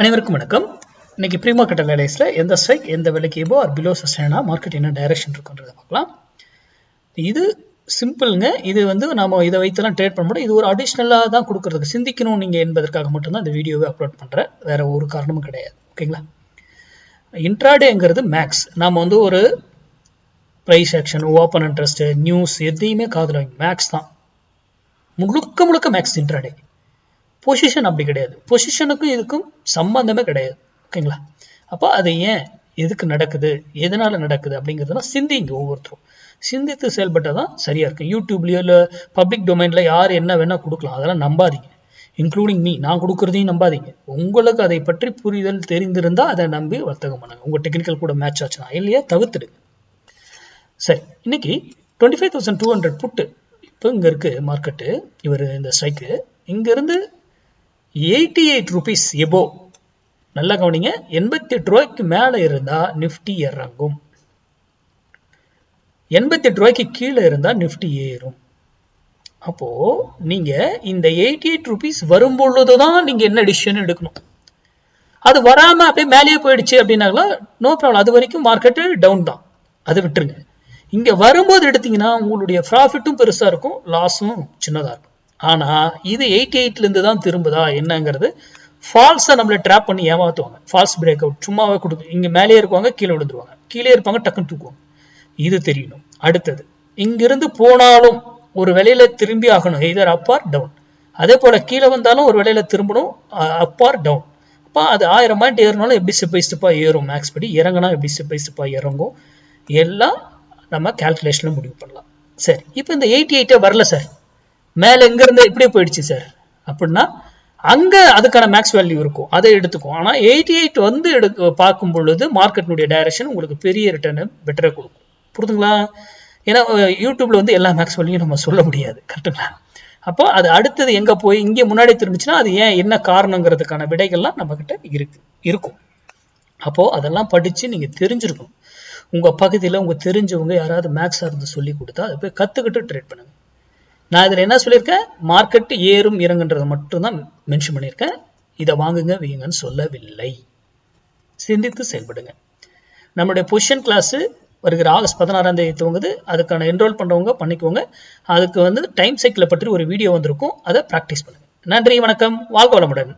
அனைவருக்கும் வணக்கம். இன்னைக்கு ப்ரீ மார்க்கெட் அனலைஸ்ல எந்த ஸ்ட்ரைக் எந்த விலைக்கு எபோ ஆர் பிலோ சஸ்டைனா மார்க்கெட் என்ன டைரக்ஷன் இருக்குன்றத பார்க்கலாம். இது சிம்பிள்ங்க. இது நாம இதை வைத்தெல்லாம் ட்ரேட் பண்ண முடியும். இது ஒரு அடிஷ்னலா தான் கொடுக்கறதுக்கு சிந்திக்கணும் நீங்க என்பதற்காக மட்டும்தான் இந்த வீடியோவை அப்லோட் பண்றேன். வேற ஒரு காரணமும் கிடையாது. ஓகேங்களா? இன்ட்ராடேங்கிறது மேக்ஸ். நாம ஒரு price action, open interest, news எதையுமே காதுல வாங்கி மேக்ஸ் தான். முழுக்க முழுக்க மேக்ஸ் இன்ட்ராடே. பொசிஷன் அப்படி கிடையாது. பொசிஷனுக்கும் இதுக்கும் சம்பந்தமே கிடையாது. ஓகேங்களா? அப்போ அது ஏன் எதுக்கு நடக்குது, எதனால நடக்குது அப்படிங்கிறதுனா சிந்திங்க. ஒவ்வொருத்தரும் சிந்தித்து செயல்பட்டால் தான் சரியா இருக்கும். யூடியூப்லயோ இல்லை பப்ளிக் டொமைன்ல யார் என்ன வேணா கொடுக்கலாம், அதெல்லாம் நம்பாதீங்க. இன்க்ளூடிங் மீ, நான் கொடுக்குறதையும் நம்பாதீங்க. உங்களுக்கு அதை பற்றி புரிதல் தெரிந்திருந்தா அதை நம்பி வர்த்தகம் பண்ணுங்க. உங்க டெக்னிக்கல் கூட மேட்ச் ஆச்சுன்னா, இல்லையா தவிர்த்துடுங்க. சரி, இன்னைக்கு 25,200 புட்டு இப்போ இங்க இருக்கு மார்க்கெட்டு. இவர் இந்த ஸ்ட்ரைக்கு இங்கிருந்து 88 rupees எபோ, நல்லா கவனிங்க. 88 ரூபாய்க்கு மேல இருந்தா நிப்டி இறங்கும், 88 ரூபாய்க்கு கீழே இருந்தா நிப்டி ஏறும். அப்போ நீங்க இந்த 88 rupees வரும்பொழுதுதான் நீங்க என்ன டிசிஷன் எடுக்கணும். அது வராம அப்படியே மேலேயே போயிடுச்சு அப்படின்னாங்களா நோ ப்ராப்ளம், அது வரைக்கும் மார்க்கெட்டு டவுன் தான், அதை விட்டுருங்க. இங்க வரும்போது எடுத்தீங்கன்னா உங்களுடைய ப்ராஃபிட்டும் பெருசா இருக்கும், லாஸும் சின்னதா இருக்கும். ஆனா இது 88ல இருந்து தான் திரும்புதா என்னங்கிறது ஃபால்ஸா நம்மளை ட்ராப் பண்ணி ஏமாத்துவாங்க. ஃபால்ஸ் பிரேக் அவுட் சும்மாவே கொடுக்கு. இங்க மேலேயே இருக்குவாங்க, கீழே விழுந்துருவாங்க, கீழே இருப்பாங்க, டக்குன்னு தூக்குவாங்க. இது தெரியணும். அடுத்தது, இங்கிருந்து போனாலும் ஒரு வேலையில திரும்பி ஆகணும், எய்தர் அப் ஆர் டவுன். அதே போல கீழே வந்தாலும் ஒரு வேலையில திரும்பணும், அப் ஆர் டவுன். அப்ப அது 1000 பாயிண்ட் ஏறினாலும் எப்படி ஸ்டெப் பை ஸ்டெப்பா ஏறும், மேக்ஸ் படி இறங்கினா எப்படி ஸ்டெப் பை ஸ்டெப்பா இறங்கும், எல்லாம் நம்ம கால்குலேஷன்ல முடிவு பண்ணலாம். சரி, இப்போ இந்த 88 வரல சார், மேல எங்க இருந்தா இப்படியே போயிடுச்சு சார் அப்படின்னா அங்க அதுக்கான மேக்ஸ் வேல்யூ இருக்கும், அதை எடுத்துக்கும். ஆனா 88 பார்க்கும் பொழுது மார்க்கெட்னுடைய டைரக்ஷன் உங்களுக்கு பெரிய ரிட்டர்ன் பெட்டரா கொடுக்கும். புரியுதுங்களா? ஏன்னா யூடியூப்ல எல்லா மேக்ஸ் வேல்யூயும் நம்ம சொல்ல முடியாது, கரெக்டுங்களா? அப்போ அது அடுத்தது எங்க போய் இங்கே முன்னாடி திரும்பிச்சுன்னா அது ஏன் என்ன காரணங்கிறதுக்கான விடைகள்லாம் நம்ம கிட்ட இருக்கும். அப்போ அதெல்லாம் படிச்சு நீங்க தெரிஞ்சிருக்கணும். உங்க பகுதியில் உங்க தெரிஞ்சவங்க யாராவது மேக்ஸா இருந்து சொல்லி கொடுத்தா அதை போய் கத்துக்கிட்டு ட்ரேட் பண்ணுங்க. நான் இதில் என்ன சொல்லியிருக்கேன், மார்க்கெட் ஏறும் இறங்குன்றதை மட்டும்தான் மென்ஷன் பண்ணியிருக்கேன். இதை வாங்குங்க வீங்கன்னு சொல்லவில்லை. சிந்தித்து செயல்படுங்க. நம்மளுடைய பொசிஷன் கிளாஸ் வருகிற ஆகஸ்ட் 16ஆம் தேதி துவங்குது. அதுக்கான என்ரோல் பண்றவங்க பண்ணிக்கோங்க. அதுக்கு டைம் சைக்கிளை பற்றி ஒரு வீடியோ வந்திருக்கும், அதை ப்ராக்டிஸ் பண்ணுங்க. நன்றி, வணக்கம், வாழ்க வளமுடன்.